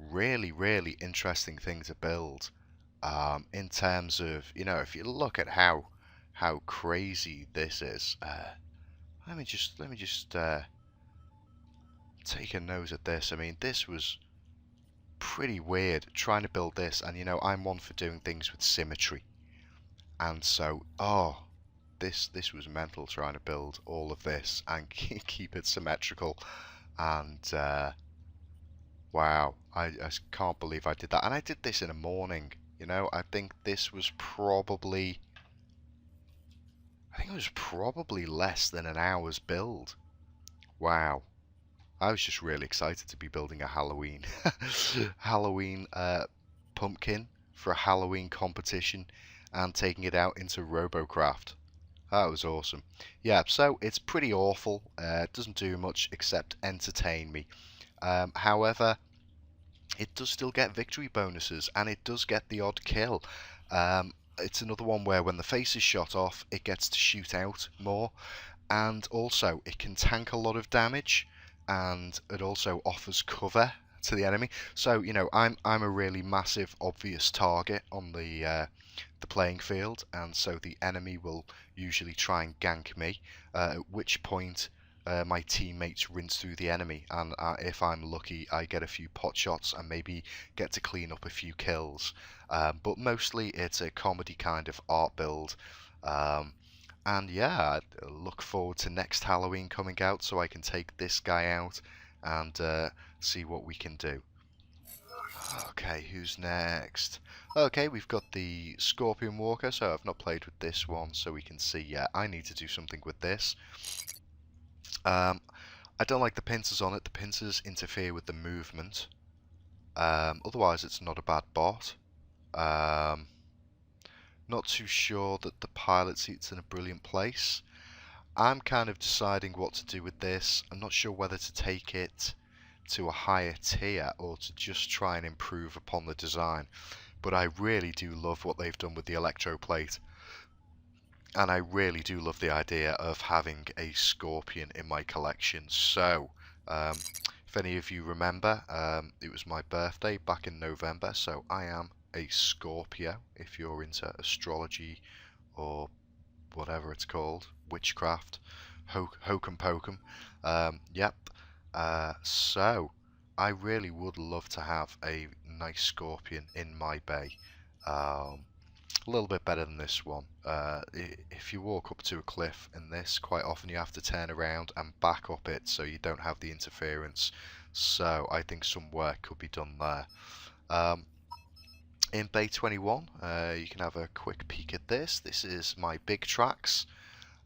interesting thing to build, in terms of, you know, if you look at how crazy this is. Let me just take a nose at this. I mean, this was pretty weird trying to build this, and you know, I'm one for doing things with symmetry. And so, oh, this was mental trying to build all of this and keep it symmetrical. And wow, I can't believe I did that. And I did this in a morning. You know, I think it was probably less than an hour's build. Wow. I was just really excited to be building a Halloween Halloween pumpkin for a Halloween competition and taking it out into Robocraft. That was awesome. Yeah, so it's pretty awful. It doesn't do much except entertain me. However, it does still get victory bonuses and it does get the odd kill. It's another one where when the face is shot off, it gets to shoot out more, and also it can tank a lot of damage, and it also offers cover to the enemy. So you know, I'm a really massive obvious target on the playing field, and so the enemy will usually try and gank me, at which point my teammates rinse through the enemy, and if I'm lucky I get a few pot shots and maybe get to clean up a few kills. But mostly it's a comedy kind of art build. And yeah, I look forward to next Halloween coming out so I can take this guy out and see what we can do. Okay, who's next? Okay, we've got the Scorpion Walker, so I've not played with this one, so we can see, yeah, I need to do something with this. I don't like the pincers on it. The pincers interfere with the movement. Otherwise, it's not a bad bot. Not too sure that the pilot seat's in a brilliant place. I'm kind of deciding what to do with this. I'm not sure whether to take it to a higher tier or to just try and improve upon the design. But I really do love what they've done with the electroplate. And I really do love the idea of having a Scorpion in my collection. So, if any of you remember, it was my birthday back in November, so I am a Scorpio, if you're into astrology or whatever it's called, witchcraft, hokum pokum. Yep. So, I really would love to have a nice Scorpion in my bay. A little bit better than this one. If you walk up to a cliff in this, quite often you have to turn around and back up it so you don't have the interference. So I think some work could be done there. In Bay 21, you can have a quick peek at this. This is my big tracks,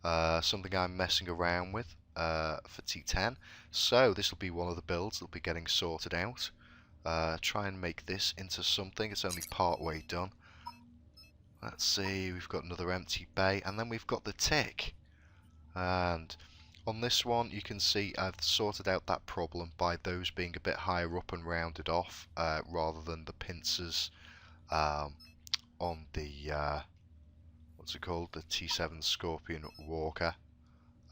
something I'm messing around with for T10. So this will be one of the builds that will be getting sorted out. Try and make this into something. It's only part way done. Let's see, we've got another empty bay, and then we've got the tick. And on this one, you can see I've sorted out that problem by those being a bit higher up and rounded off, rather than the pincers on the, what's it called, the T7 Scorpion Walker.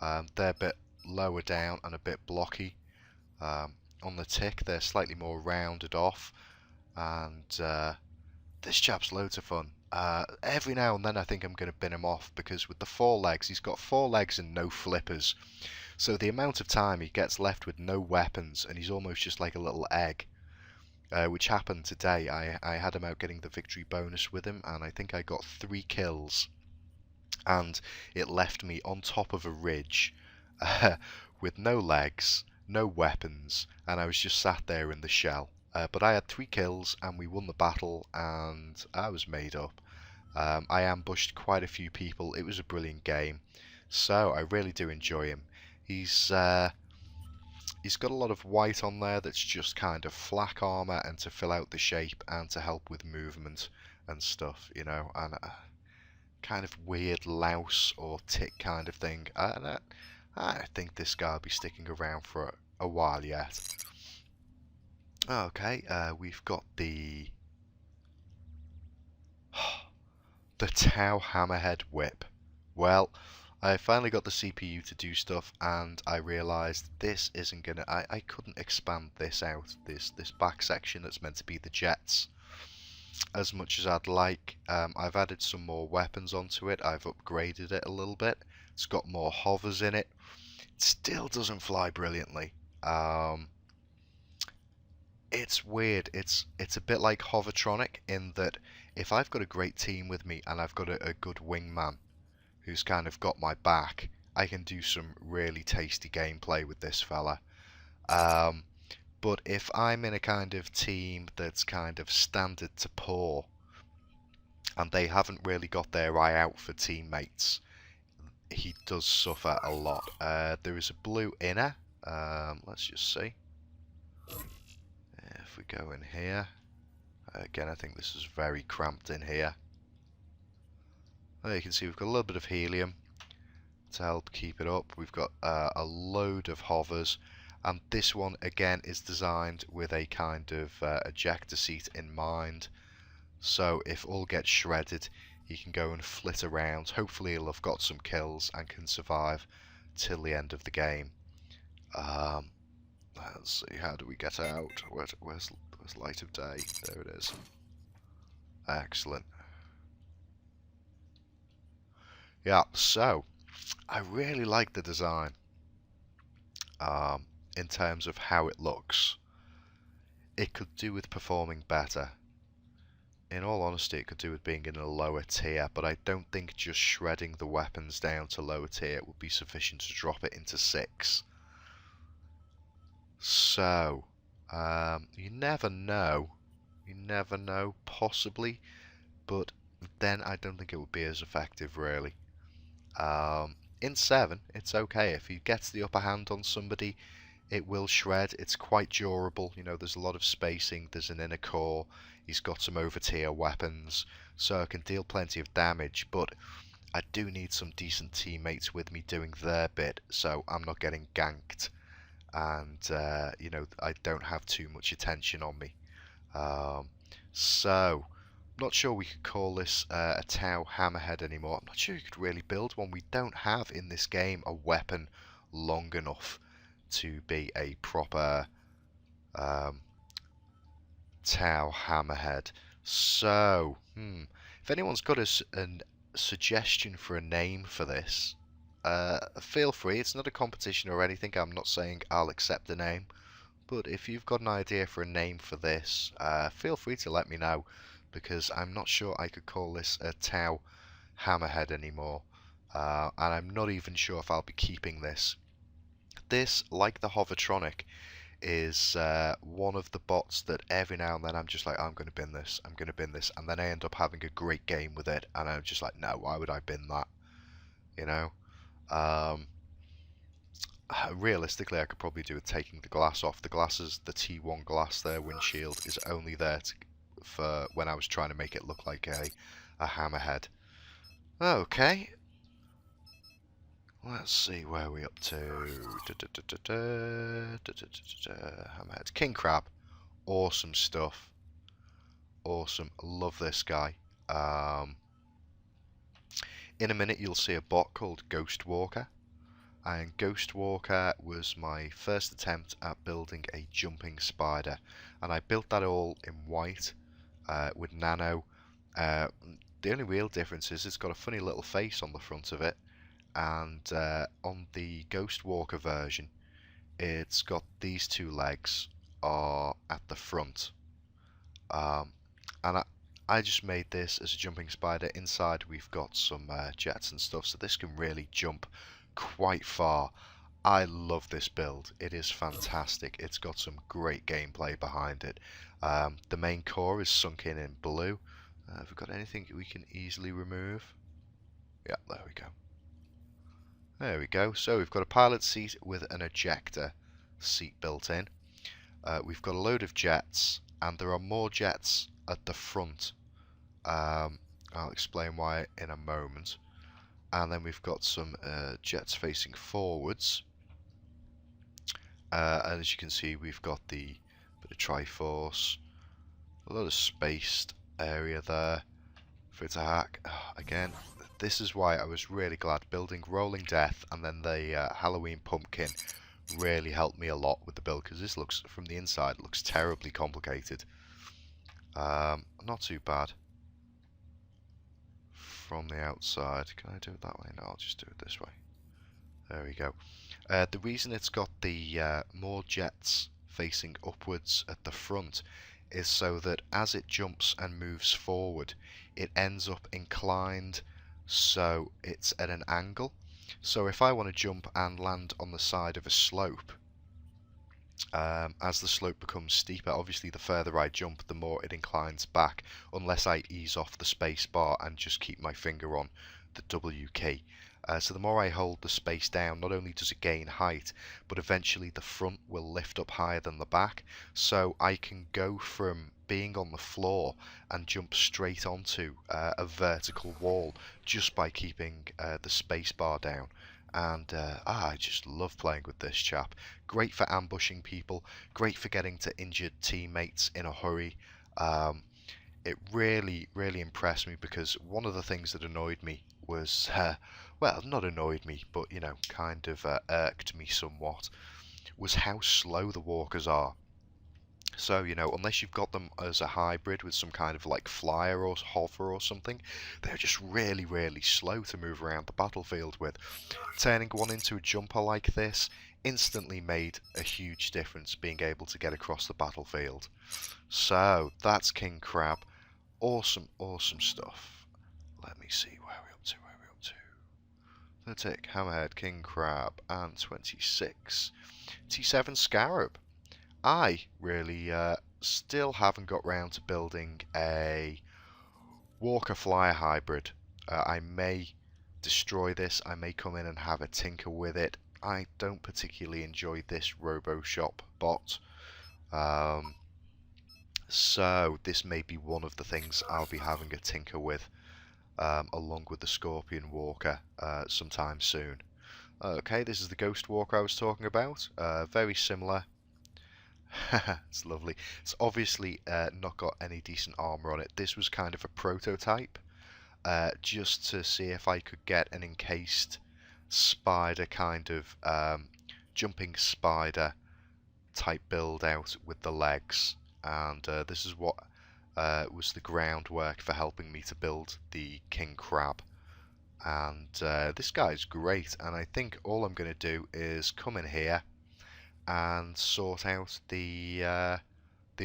They're a bit lower down and a bit blocky. On the tick, they're slightly more rounded off, and this chap's loads of fun. Every now and then I think I'm going to bin him off, because with the 4 legs, he's got 4 legs and no flippers. So the amount of time he gets left with no weapons, and he's almost just like a little egg. Which happened today. I had him out getting the victory bonus with him, and I think I got 3 kills. And it left me on top of a ridge with no legs, no weapons, and I was just sat there in the shell. But I had 3 kills and we won the battle, and I was made up. I ambushed quite a few people. It was a brilliant game, so I really do enjoy him. He's got a lot of white on there that's just kind of flak armor and to fill out the shape and to help with movement and stuff, you know, and kind of weird louse or tick kind of thing. And I think this guy will be sticking around for a while yet. Okay, we've got the Tau Hammerhead Whip. Well, I finally got the CPU to do stuff, and I realised this isn't gonna. I couldn't expand this out. This back section that's meant to be the jets, as much as I'd like. I've added some more weapons onto it. I've upgraded it a little bit. It's got more hovers in it. It still doesn't fly brilliantly. It's weird. It's a bit like Hovertronic in that if I've got a great team with me and I've got a good wingman who's kind of got my back, I can do some really tasty gameplay with this fella. But if I'm in a kind of team that's kind of standard to poor and they haven't really got their eye out for teammates, he does suffer a lot. There is a blue inner. Let's just see. If we go in here, again, I think this is very cramped in here. There you can see we've got a little bit of helium to help keep it up. We've got a load of hovers, and this one again is designed with a kind of ejector seat in mind. So if all gets shredded, he can go and flit around. Hopefully he'll have got some kills and can survive till the end of the game. Let's see, how do we get out? Where's light of day? There it is. Excellent. Yeah, so I really like the design in terms of how it looks. It could do with performing better. In all honesty, it could do with being in a lower tier, but I don't think just shredding the weapons down to lower tier would be sufficient to drop it into 6. So, you never know. You never know, possibly, but then I don't think it would be as effective, really. In 7, it's okay. If he gets the upper hand on somebody, it will shred. It's quite durable. You know, there's a lot of spacing. There's an inner core. He's got some over tier weapons, so it can deal plenty of damage, but I do need some decent teammates with me doing their bit, so I'm not getting ganked, and you know, I don't have too much attention on me. So not sure we could call this a Tau Hammerhead anymore. I'm not sure you could really build one. We don't have in this game a weapon long enough to be a proper Tau Hammerhead. So, if anyone's got a suggestion for a name for this, feel free. It's not a competition or anything. I'm not saying I'll accept the name, but if you've got an idea for a name for this, feel free to let me know, because I'm not sure I could call this a Tau Hammerhead anymore, and I'm not even sure if I'll be keeping this. This, like the Hovertronic, is one of the bots that every now and then I'm just like, I'm going to bin this, I'm going to bin this, and then I end up having a great game with it, and I'm just like, no, why would I bin that? You know? Realistically, I could probably do with taking the glass off. The glasses, the T1 glass there, windshield, is only there for when I was trying to make it look like a hammerhead. Okay. Let's see where we're up to. Hammerhead. King Crab. Awesome stuff. Awesome. Love this guy. In a minute you'll see a bot called Ghost Walker. And Ghost Walker was my first attempt at building a jumping spider, and I built that all in white with nano. The only real difference is it's got a funny little face on the front of it, and on the Ghost Walker version it's got these two legs are at the front, and I just made this as a jumping spider. Inside we've got some jets and stuff, so this can really jump quite far. I love this build. It is fantastic. It's got some great gameplay behind it. The main core is sunk in blue. Have we got anything we can easily remove? Yeah, there we go. There we go. So we've got a pilot seat with an ejector seat built in. We've got a load of jets, and there are more jets at the front. I'll explain why in a moment. And then we've got some jets facing forwards, and as you can see we've got the bit of Triforce, a lot of spaced area there for it to hack. Again, this is why I was really glad building Rolling Death and then the Halloween Pumpkin really helped me a lot with the build, because this looks, from the inside, looks terribly complicated. Not too bad from the outside. Can I do it that way? No, I'll just do it this way. There we go. The reason it's got the more jets facing upwards at the front is so that as it jumps and moves forward, it ends up inclined, so it's at an angle. So if I want to jump and land on the side of a slope, as the slope becomes steeper, obviously the further I jump, the more it inclines back, unless I ease off the space bar and just keep my finger on the W key. So the more I hold the space down, not only does it gain height, but eventually the front will lift up higher than the back, so I can go from being on the floor and jump straight onto a vertical wall just by keeping the space bar down. And I just love playing with this chap. Great for ambushing people, great for getting to injured teammates in a hurry. It really, really impressed me, because one of the things that annoyed me was, well, not annoyed me, but, you know, kind of irked me somewhat, was how slow the walkers are. So, you know, unless you've got them as a hybrid with some kind of like flyer or hover or something, they're just really, really slow to move around the battlefield with. Turning one into a jumper like this instantly made a huge difference, being able to get across the battlefield. So, that's King Crab. Awesome, awesome stuff. Let me see where we're up to, The Tick, Hammerhead, King Crab, and 26. T7 Scarab. I really still haven't got round to building a Walker Flyer hybrid. I may destroy this, I may come in and have a tinker with it. I don't particularly enjoy this RoboShop bot. So this may be one of the things I'll be having a tinker with, along with the Scorpion Walker sometime soon. Okay, this is the Ghost Walker I was talking about. Very similar. It's lovely. It's obviously not got any decent armor on it. This was kind of a prototype, just to see if I could get an encased spider kind of jumping spider type build out with the legs. And this is what was the groundwork for helping me to build the King Crab. And this guy's great, and I think all I'm going to do is come in here and sort out the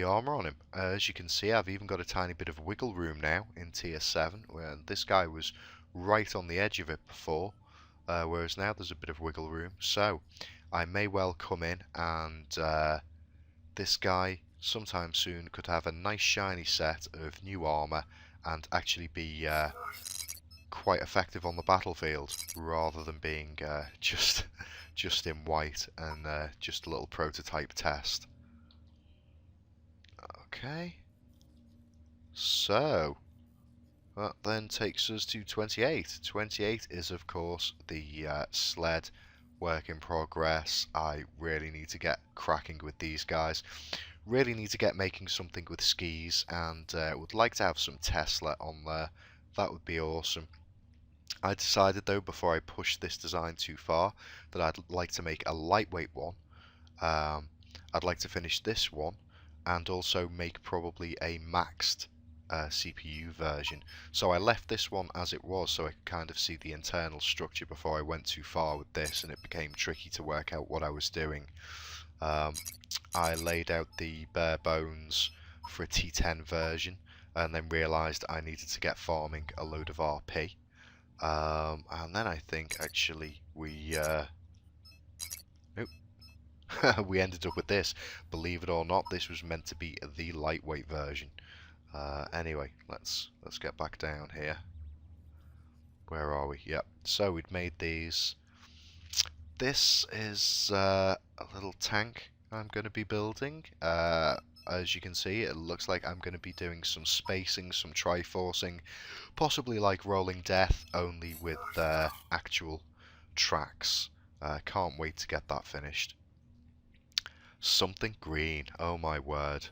armor on him. As you can see, I've even got a tiny bit of wiggle room now in tier 7, where this guy was right on the edge of it before, whereas now there's a bit of wiggle room. So I may well come in and this guy sometime soon could have a nice shiny set of new armor and actually be quite effective on the battlefield, rather than being just in white and just a little prototype test. Okay, so that then takes us to 28. 28 is of course the sled work in progress. I really need to get cracking with these guys. Really need to get making something with skis, and would like to have some Tesla on there. That would be awesome. I decided though, before I push this design too far, that I'd like to make a lightweight one. I'd like to finish this one and also make probably a maxed CPU version. So I left this one as it was so I could kind of see the internal structure before I went too far with this, and it became tricky to work out what I was doing. I laid out the bare bones for a T10 version and then realised I needed to get farming a load of RP. And then I think actually we we ended up with this. Believe it or not, this was meant to be the lightweight version. Anyway, let's get back down here. Where are we? Yep. So we'd made these. This is a little tank I'm going to be building. As you can see, it looks like I'm going to be doing some spacing, some triforcing, possibly like Rolling Death, only with actual tracks. Can't wait to get that finished. Something green, oh my word.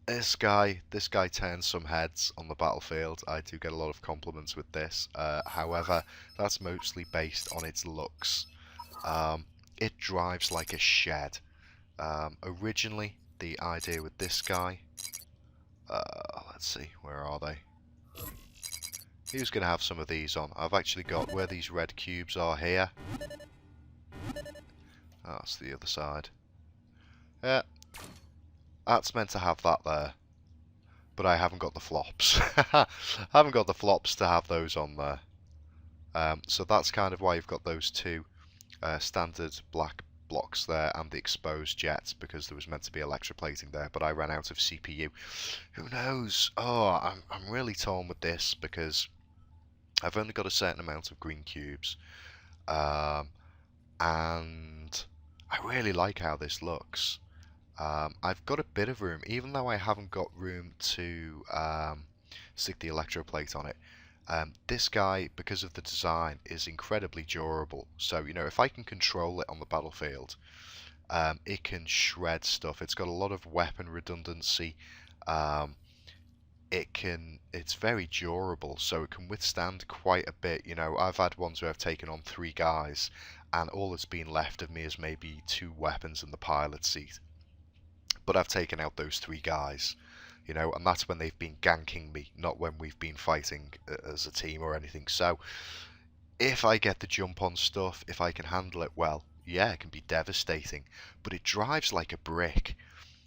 This guy turns some heads on the battlefield. I do get a lot of compliments with this. However, that's mostly based on its looks. It drives like a shed. Originally, the idea with this guy, let's see, where are they? He was going to have some of these on. I've actually got where these red cubes are here. Oh, that's the other side. Yeah, that's meant to have that there. But I haven't got the flops. I haven't got the flops to have those on there. So that's kind of why you've got those two standard black blocks there and the exposed jets, because there was meant to be electroplating there, but I ran out of CPU. Who knows? Oh, I'm really torn with this because I've only got a certain amount of green cubes, and I really like how this looks. I've got a bit of room, even though I haven't got room to stick the electroplate on it. This guy, because of the design, is incredibly durable. So, you know, if I can control it on the battlefield, it can shred stuff. It's got a lot of weapon redundancy. It's very durable, so it can withstand quite a bit. You know, I've had ones where I've taken on 3 guys, and all that's been left of me is maybe 2 weapons in the pilot seat. But I've taken out those 3 guys, you know, and that's when they've been ganking me, not when we've been fighting as a team or anything. So if I get the jump on stuff, if I can handle it well, yeah, it can be devastating. But it drives like a brick,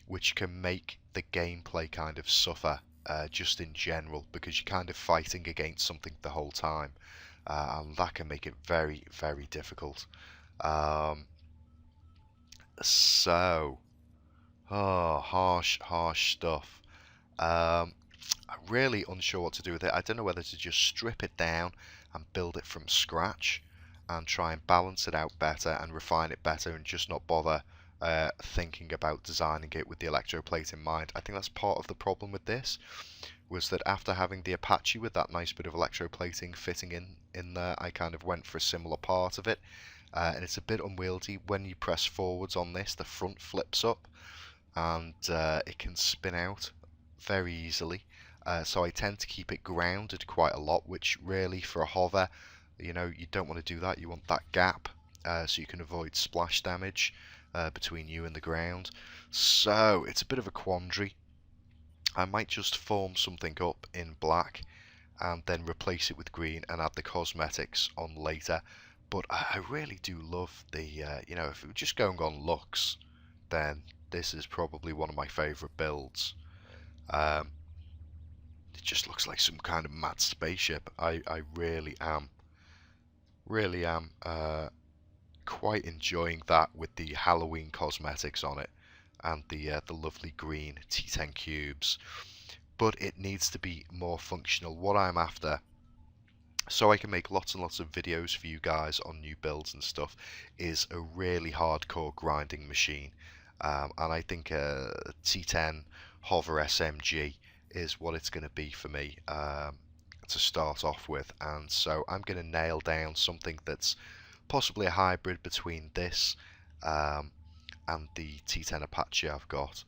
which can make the gameplay kind of suffer just in general, because you're kind of fighting against something the whole time. And that can make it very, very difficult. Harsh stuff. I'm really unsure what to do with it. I don't know whether to just strip it down and build it from scratch and try and balance it out better and refine it better and just not bother thinking about designing it with the electroplate in mind. I think that's part of the problem with this, was that after having the Apache with that nice bit of electroplating fitting in there, I kind of went for a similar part of it. And it's a bit unwieldy. When you press forwards on this, the front flips up and it can spin out very easily. So I tend to keep it grounded quite a lot, which really for a hover, you know, you don't want to do that. You want that gap so you can avoid splash damage between you and the ground. So it's a bit of a quandary. I might just form something up in black and then replace it with green and add the cosmetics on later. But I really do love the, you know, if we're just going on looks, then this is probably one of my favourite builds. It just looks like some kind of mad spaceship. I really am quite enjoying that with the Halloween cosmetics on it and the lovely green T10 cubes. But it needs to be more functional. What I'm after, so I can make lots and lots of videos for you guys on new builds and stuff, is a really hardcore grinding machine. And I think a T10 Hover SMG is what it's going to be for me to start off with. And so I'm going to nail down something that's possibly a hybrid between this and the T10 Apache I've got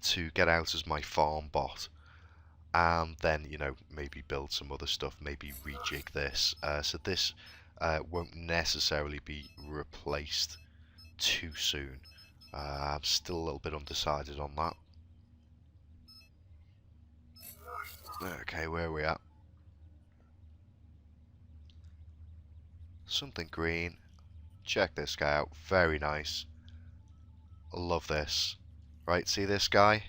to get out as my farm bot. And then, you know, maybe build some other stuff, maybe rejig this. So this won't necessarily be replaced too soon. I'm still a little bit undecided on that. Okay, where are we at? Something green. Check this guy out. Very nice. I love this. Right, see this guy?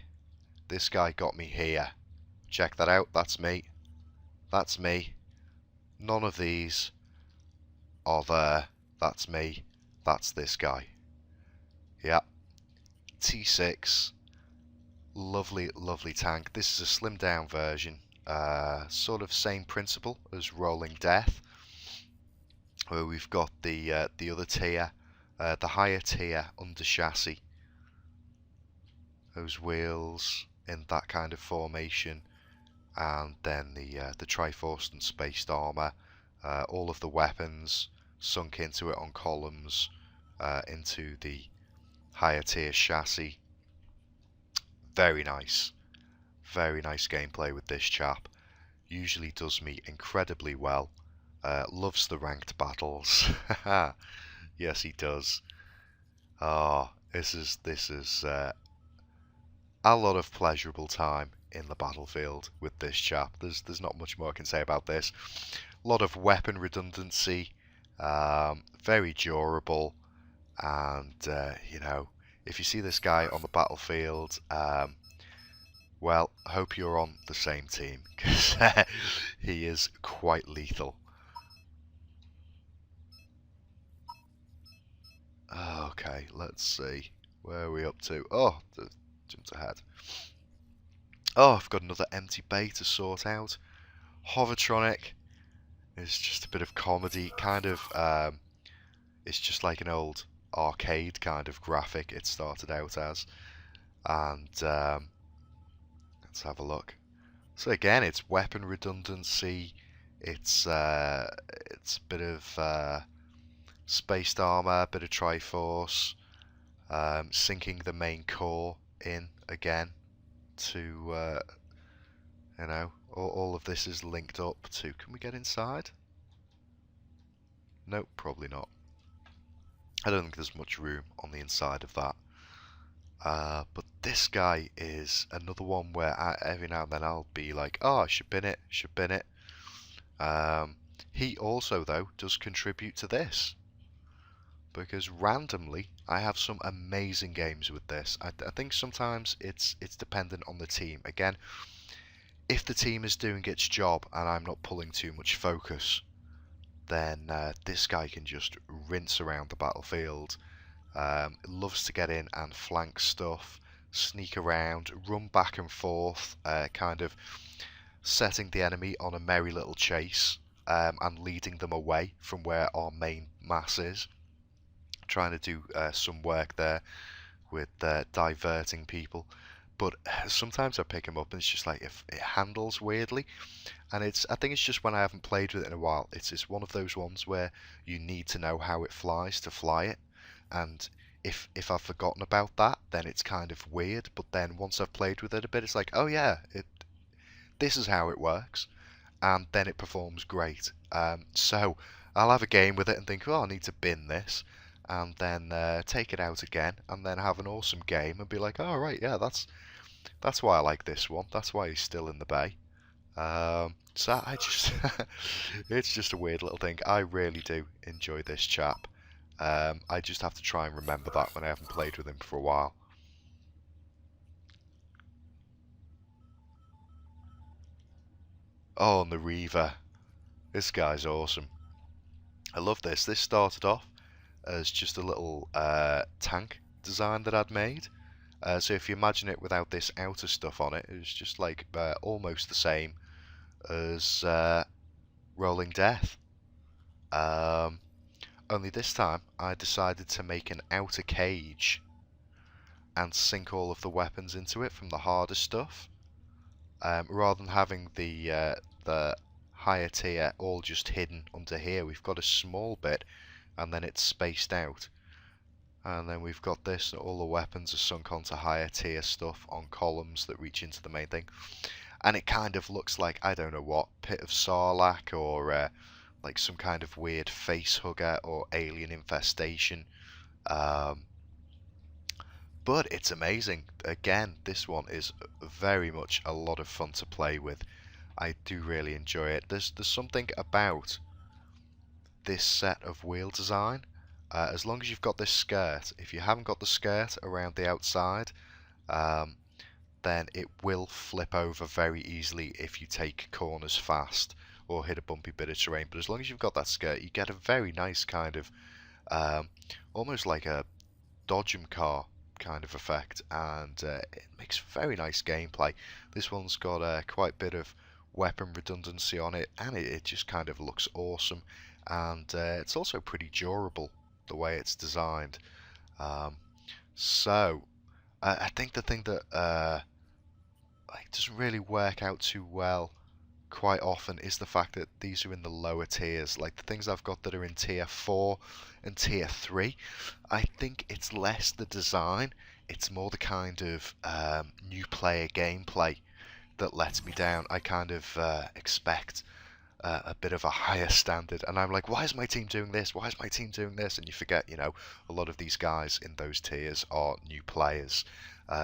This guy got me here. Check that out. That's me. That's me. None of these are there. That's me. That's this guy. Yeah. T6. Lovely, lovely tank. This is a slimmed down version. Sort of same principle as Rolling Death, where we've got the other tier, the higher tier under chassis. Those wheels in that kind of formation, and then the Triforce and spaced armor. All of the weapons sunk into it on columns, into the higher tier chassis. Very nice gameplay with this chap. Usually does me incredibly well. Loves the ranked battles. Yes, he does. Oh, this is a lot of pleasurable time in the battlefield with this chap. There's not much more I can say about this. A lot of weapon redundancy. Very durable, and you know, if you see this guy on the battlefield, well, hope you're on the same team, because he is quite lethal. Okay, let's see. Where are we up to? Oh, jumped ahead. Oh, I've got another empty bay to sort out. Hovertronic is just a bit of comedy, kind of. It's just like an old arcade kind of graphic it started out as. And let's have a look. So again, it's weapon redundancy. It's a bit of spaced armor, a bit of Triforce, sinking the main core in again to you know, all of this is linked up to. Can we get inside? Nope, probably not. I don't think there's much room on the inside of that. But this guy is another one where every now and then I'll be like, oh, I should bin it, should bin it. He also, though, does contribute to this. Because randomly, I have some amazing games with this. I think sometimes it's dependent on the team. Again, if the team is doing its job and I'm not pulling too much focus, then this guy can just rinse around the battlefield. Loves to get in and flank stuff, sneak around, run back and forth, kind of setting the enemy on a merry little chase, and leading them away from where our main mass is. Trying to do some work there with diverting people. But sometimes I pick him up and it's just like, if it handles weirdly, and I think it's just when I haven't played with it in a while. It's one of those ones where you need to know how it flies to fly it, and if I've forgotten about that, then it's kind of weird. But then once I've played with it a bit, it's like, oh yeah, this is how it works, and then it performs great. So I'll have a game with it and think, oh, I need to bin this, and then take it out again, and then have an awesome game and be like, oh right, yeah, that's why I like this one. That's why he's still in the bay. So I just, it's just a weird little thing. I really do enjoy this chap. I just have to try and remember that when I haven't played with him for a while. Oh, and the Reaver. This guy's awesome. I love this. This started off as just a little tank design that I'd made. So if you imagine it without this outer stuff on it, it was just like almost the same as Rolling Death. Only this time I decided to make an outer cage and sink all of the weapons into it from the harder stuff, rather than having the higher tier all just hidden under here. We've got a small bit and then it's spaced out, and then we've got this, all the weapons are sunk onto higher tier stuff on columns that reach into the main thing, and it kind of looks like, I don't know what, Pit of Sarlacc, or like some kind of weird face hugger or alien infestation. But it's amazing. Again, this one is very much a lot of fun to play with. I do really enjoy it. There's something about this set of wheel design. As long as you've got this skirt, if you haven't got the skirt around the outside, then it will flip over very easily if you take corners fast or hit a bumpy bit of terrain. But as long as you've got that skirt, you get a very nice kind of, almost like a dodgem car kind of effect, and it makes very nice gameplay. This one's got quite a bit of weapon redundancy on it, and it just kind of looks awesome, and it's also pretty durable the way it's designed. So I think the thing that like doesn't really work out too well quite often is the fact that these are in the lower tiers. Like the things I've got that are in tier 4 and tier 3, I think it's less the design, it's more the kind of new player gameplay that lets me down. I kind of expect a bit of a higher standard, and I'm like, why is my team doing this? Why is my team doing this? And you forget, you know, a lot of these guys in those tiers are new players,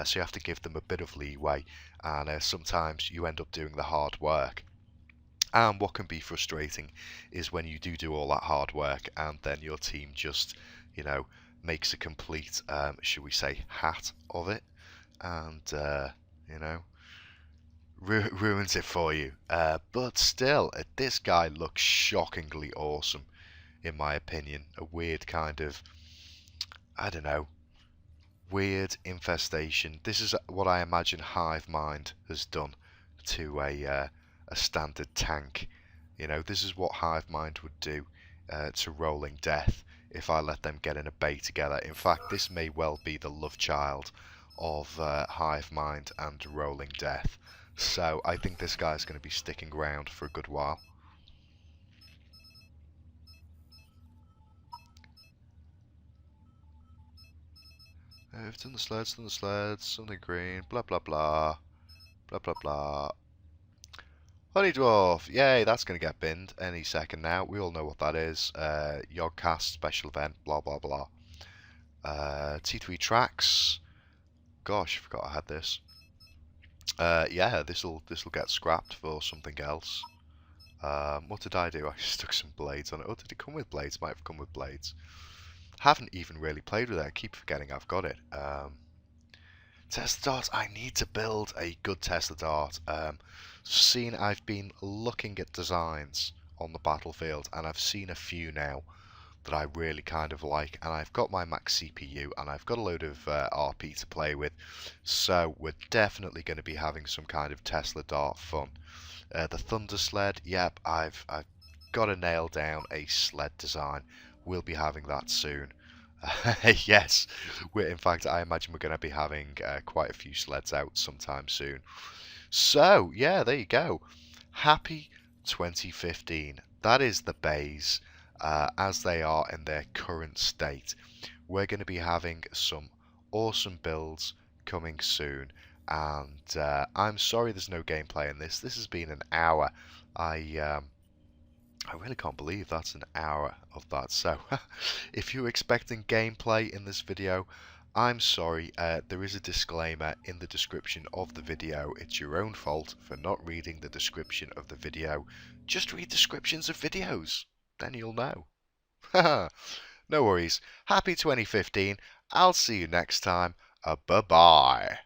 so you have to give them a bit of leeway, and sometimes you end up doing the hard work. And what can be frustrating is when you do all that hard work and then your team just, you know, makes a complete, should we say, hat of it, and you know, ruins it for you. But still, this guy looks shockingly awesome, in my opinion. A weird kind of, I don't know, weird infestation. This is what I imagine Hive Mind has done to a standard tank. You know, this is what Hive Mind would do to Rolling Death if I let them get in a bay together. In fact, this may well be the love child of Hive Mind and Rolling Death. So I think this guy's going to be sticking around for a good while. I've done the sleds, something green, blah blah blah, blah blah blah. Honey Dwarf, yay, that's going to get binned any second now. We all know what that is. Yogcast, special event, blah blah blah. T3 tracks. Gosh, I forgot I had this. Yeah, this'll get scrapped for something else. What did I do? I stuck some blades on it. Oh, did it come with blades? Might have come with blades. Haven't even really played with it. I keep forgetting I've got it. Tesla Dart. I need to build a good Tesla Dart. I've been looking at designs on the battlefield, and I've seen a few now that I really kind of like, and I've got my max CPU and I've got a load of RP to play with, so we're definitely going to be having some kind of Tesla Dart fun. The Thunder Sled, yep, I've got to nail down a sled design. We'll be having that soon. Yes, in fact, I imagine we're going to be having quite a few sleds out sometime soon. So, yeah, there you go. Happy 2015. That is the bays as they are in their current state. We're going to be having some awesome builds coming soon. And I'm sorry there's no gameplay in this. This has been an hour. I really can't believe that's an hour of that. So, if you're expecting gameplay in this video, I'm sorry. There is a disclaimer in the description of the video. It's your own fault for not reading the description of the video. Just read descriptions of videos, then you'll know. No worries. Happy 2015. I'll see you next time. Bye-bye.